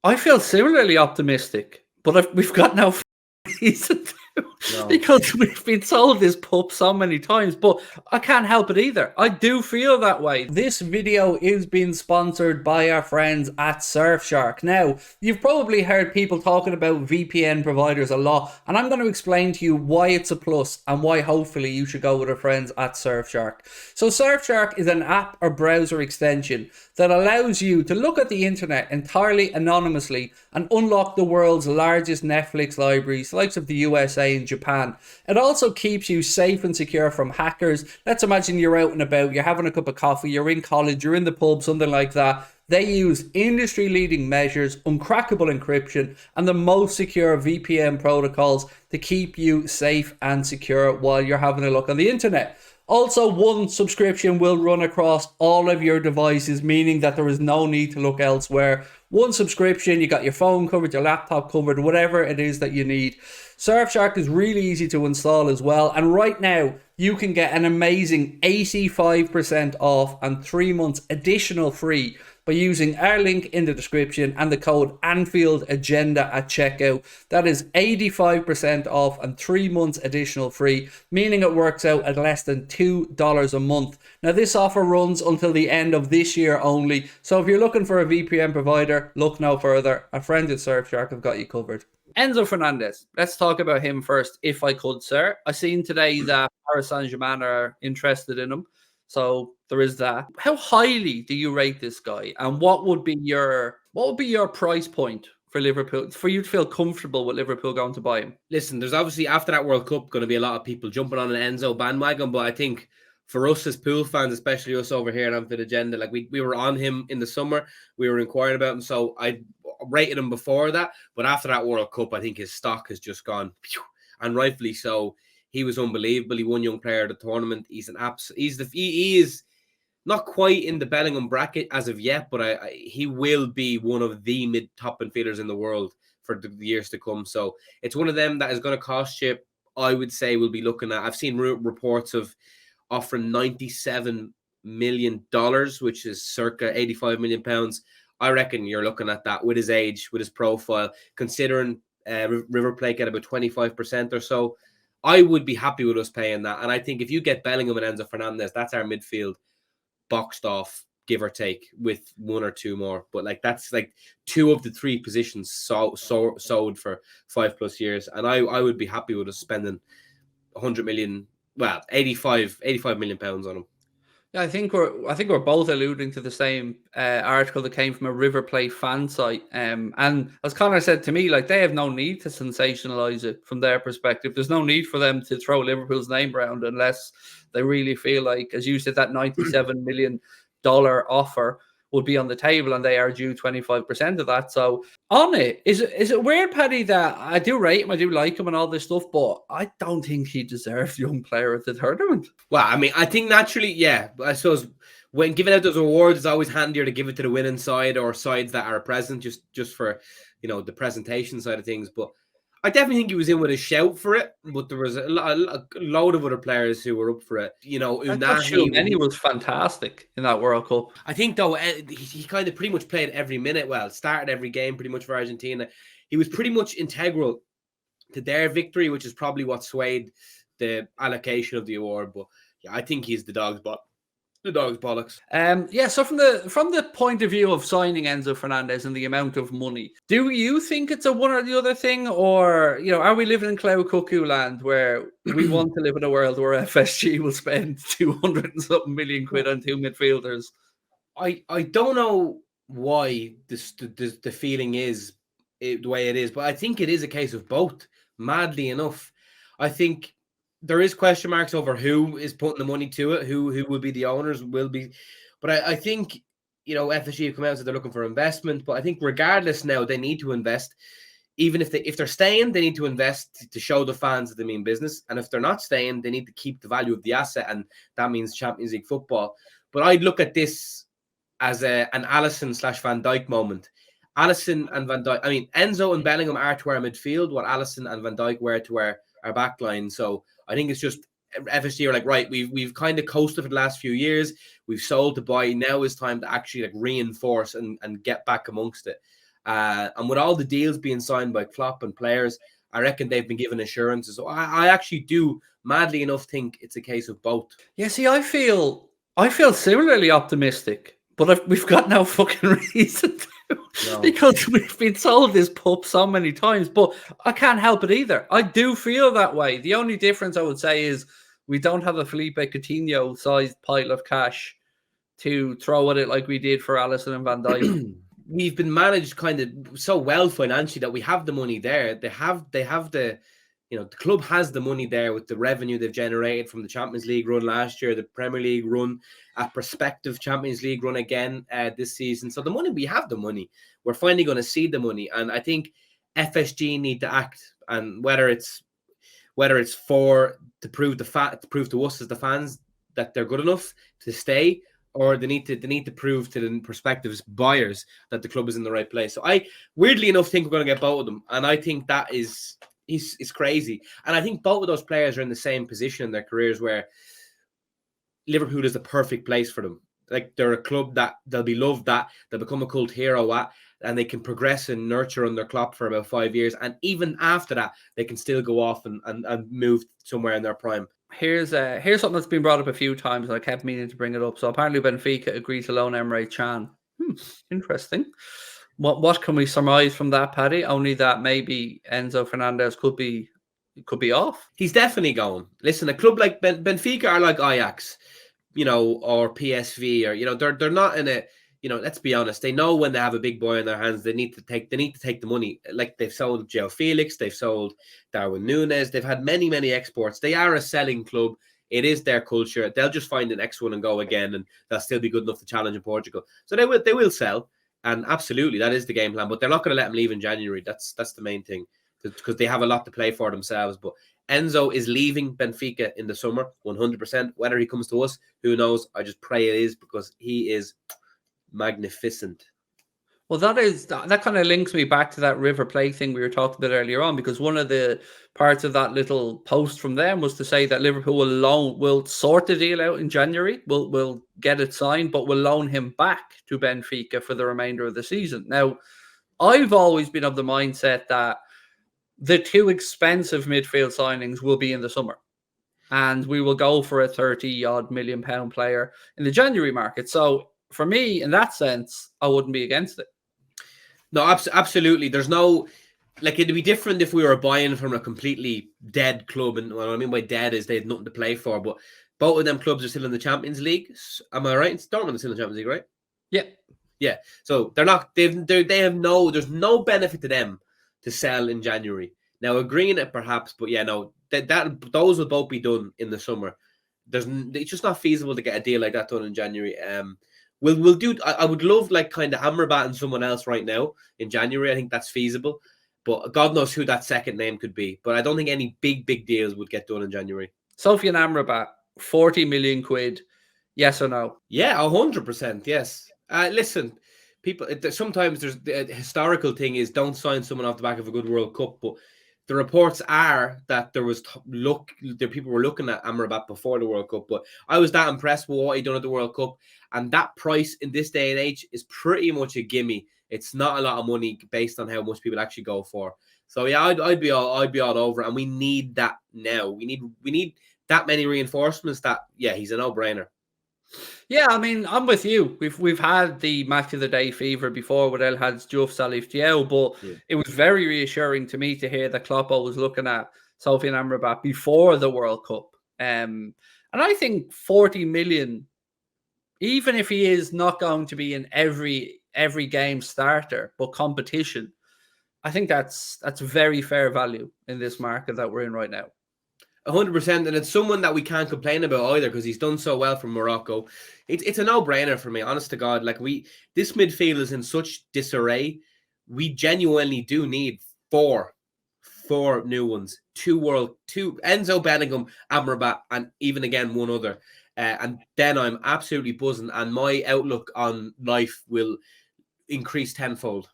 I feel similarly optimistic, but we've got no reason to because we've been sold this pup so many times, but I can't help it either. I do feel that way. This video is being sponsored by our friends at Surfshark. Now, you've probably heard people talking about VPN providers a lot, and I'm going to explain to you why it's a plus and why hopefully you should go with our friends at Surfshark. So Surfshark is an app or browser extension that allows you to look at the internet entirely anonymously and unlock the world's largest Netflix libraries, the likes of the USA and Japan. It also keeps you safe and secure from hackers. Let's imagine you're out and about, you're having a cup of coffee, you're in college, you're in the pub, something like that. They use industry-leading measures, uncrackable encryption, and the most secure VPN protocols to keep you safe and secure while you're having a look on the internet. Also, one subscription will run across all of your devices, meaning that there is no need to look elsewhere. One subscription, you got your phone covered, your laptop covered, whatever it is that you need. Surfshark is really easy to install as well. And right now, you can get an amazing 85% off and 3 months additional free by using our link in the description and the code Anfield Agenda at checkout. That is 85% off and 3 months additional free, meaning it works out at less than $2 a month. Now, this offer runs until the end of this year only. So if you're looking for a VPN provider, look no further. Our friends at Surfshark have got you covered. Enzo Fernandez. Let's talk about him first, if I could, sir. I seen today that Paris Saint-Germain are interested in him. So there is that. How highly do you rate this guy? And what would be your price point for Liverpool, for you to feel comfortable with Liverpool going to buy him? Listen, there's obviously after that World Cup going to be a lot of people jumping on an Enzo bandwagon, but I think for us as pool fans, especially us over here at Anfield Agenda, like we were on him in the summer, we were inquiring about him, so I rated him before that, but after that World Cup, I think his stock has just gone, and rightfully so. He was unbelievable. He won Young Player of the Tournament. He's he is not quite in the Bellingham bracket as of yet, but he will be one of the top midfielders in the world for the years to come. So it's one of them that is going to cost you, I would say, we'll be looking at. I've seen reports of offering $97 million, which is circa £85 million. I reckon you're looking at that with his age, with his profile, considering River Plate get about 25% or so. I would be happy with us paying that. And I think if you get Bellingham and Enzo Fernandez, that's our midfield boxed off, give or take, with one or two more. But like that's like 2 of the 3 positions sold for 5+ years. And I would be happy with us spending 100 million, well, 85 million pounds on him. Yeah, I think we're both alluding to the same article that came from a River Plate fan site. And as Connor said to me, like, they have no need to sensationalize it from their perspective. There's no need for them to throw Liverpool's name around unless they really feel like, as you said, that $97 million offer would be on the table, and they are due 25% of that. So on it, is it weird, Paddy, that I do rate him, I do like him and all this stuff, but I don't think he deserves Young Player of the Tournament. Well, I mean, I think naturally, yeah. I suppose when giving out those awards, it's always handier to give it to the winning side or sides that are present, just for, the presentation side of things. But I definitely think he was in with a shout for it, but there was a load of other players who were up for it. Unahi was fantastic in that World Cup. I think, though, he kind of pretty much played every minute. Well, started every game pretty much for Argentina. He was pretty much integral to their victory, which is probably what swayed the allocation of the award. But yeah, I think he's the dog's bollocks. So from the point of view of signing Enzo Fernandez and the amount of money, do you think it's a one or the other thing, or are we living in cloud cuckoo land where we want to live in a world where FSG will spend 200 and something million quid on 2 midfielders? I don't know why the feeling is the way it is, but I think it is a case of both. Madly enough, I think there is question marks over who is putting the money to it, who will be the owners, will be. But I think, FSG have come out and said they're looking for investment. But I think regardless now, they need to invest. Even if they're staying, they need to invest to show the fans that they mean business. And if they're not staying, they need to keep the value of the asset. And that means Champions League football. But I'd look at this as an Alisson/Van Dijk moment. Alisson and Van Dijk, I mean, Enzo and Bellingham are to our midfield, what Alisson and Van Dijk were to our back line. So I think it's just FSG are like, right, we've kind of coasted for the last few years. We've sold to buy. Now is time to actually reinforce and get back amongst it. And with all the deals being signed by Klopp and players, I reckon they've been given assurances. So I actually do, madly enough, think it's a case of both. Yeah, see, I feel similarly optimistic, but we've got no fucking reason to, because we've been sold this pup so many times. But I can't help it either. I do feel that way. The only difference I would say is we don't have a Felipe Coutinho-sized pile of cash to throw at it like we did for Alisson and Van Dijk. We've been managed kind of so well financially that we have the money there. They have the, the club has the money there with the revenue they've generated from the Champions League run last year, the Premier League run, a prospective Champions League run again this season. So we have the money. We're finally going to see the money, and I think FSG need to act. And whether it's for to prove to us as the fans that they're good enough to stay, or they need to prove to the prospective buyers that the club is in the right place. So I, weirdly enough, think we're going to get both of them, and I think that is crazy. And I think both of those players are in the same position in their careers where Liverpool is the perfect place for them. Like, they're a club that they'll be loved at, they'll become a cult hero at, and they can progress and nurture under Klopp for about 5 years. And even after that, they can still go off and move somewhere in their prime. Here's something that's been brought up a few times, and I kept meaning to bring it up. So apparently Benfica agreed to loan Emre Can. Interesting. What can we surmise from that, Paddy? Only that maybe Enzo Fernandez could be off. He's definitely going. Listen, a club like Benfica are like Ajax, or PSV, or they're not in a, let's be honest. They know when they have a big boy in their hands, they need to take the money. Like, they've sold Joe Felix, they've sold Darwin Núñez, they've had many exports. They are a selling club. It is their culture. They'll just find the next one and go again, and they'll still be good enough to challenge in Portugal. So they will sell, and absolutely that is the game plan. But they're not going to let him leave in January. That's the main thing, because they have a lot to play for themselves. But Enzo is leaving Benfica in the summer, 100%. Whether he comes to us, who knows? I just pray it is, because he is magnificent. Well, that kind of links me back to that River Plate thing we were talking about earlier on, because one of the parts of that little post from them was to say that Liverpool will sort the deal out in January. We'll get it signed, but we'll loan him back to Benfica for the remainder of the season. Now, I've always been of the mindset that the two expensive midfield signings will be in the summer, and we will go for a 30-odd million pound player in the January market. So for me, in that sense, I wouldn't be against it. No, absolutely. There's no, it'd be different if we were buying from a completely dead club. And what I mean by dead is they had nothing to play for. But both of them clubs are still in the Champions League. Am I right? Dortmund is still in the Champions League, right? Yeah. Yeah. So they're not, there's no benefit to them to sell in January. Now, agreeing it perhaps, but yeah, no, those will both be done in the summer. It's just not feasible to get a deal like that done in January. We'll do. I would love kind of Amrabat and someone else right now in January. I think that's feasible, but God knows who that second name could be. But I don't think any big deals would get done in January. Sofian Amrabat, 40 million quid. Yes or no? Yeah, 100%. Yes. Listen, people. Sometimes there's the historical thing is don't sign someone off the back of a good World Cup, but the reports are that there was people were looking at Amrabat before the World Cup, but I was that impressed with what he done at the World Cup, and that price in this day and age is pretty much a gimme. It's not a lot of money based on how much people actually go for. So yeah, I'd be all over it, and we need that now. We need that many reinforcements. That he's a no-brainer. Yeah, I mean, I'm with you. We've had the match of the day fever before with El Hadj Diouf Salif Diao, but it was very reassuring to me to hear that Kloppo was looking at Sofian Amrabat before the World Cup. And I think 40 million, even if he is not going to be in every game starter, but competition, I think that's very fair value in this market that we're in right now. 100%, and it's someone that we can't complain about either because he's done so well from Morocco. It's a no-brainer for me, honest to God. This midfield is in such disarray. We genuinely do need four new ones. Two Enzo, Bellingham, Amrabat, and even again one other. And then I'm absolutely buzzing, and my outlook on life will increase tenfold.